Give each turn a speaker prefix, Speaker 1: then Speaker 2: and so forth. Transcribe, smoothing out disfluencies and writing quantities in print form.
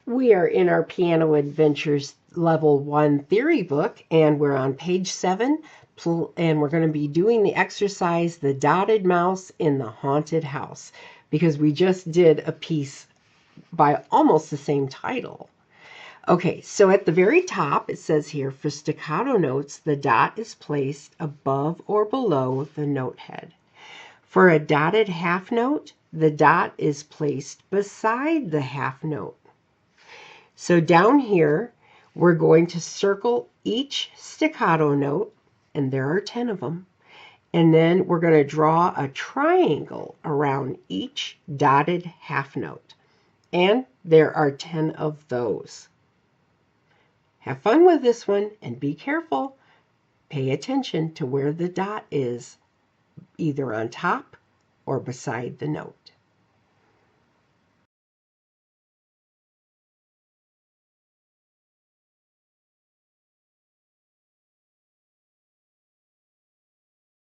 Speaker 1: We are in our Piano Adventures Level 1 theory book, and we're on page 7, and we're going to be doing the exercise, The Dotted Mouse in the Haunted House, because we just did a piece by almost the same title. Okay, so at the very top, it says here, for staccato notes, the dot is placed above or below the note head. For a dotted half note, the dot is placed beside the half note. So down here, we're going to circle each staccato note, and there are 10 of them, and then we're going to draw a triangle around each dotted half note, and there are 10 of those. Have fun with this one, and be careful. Pay attention to where the dot is, either on top or beside the note.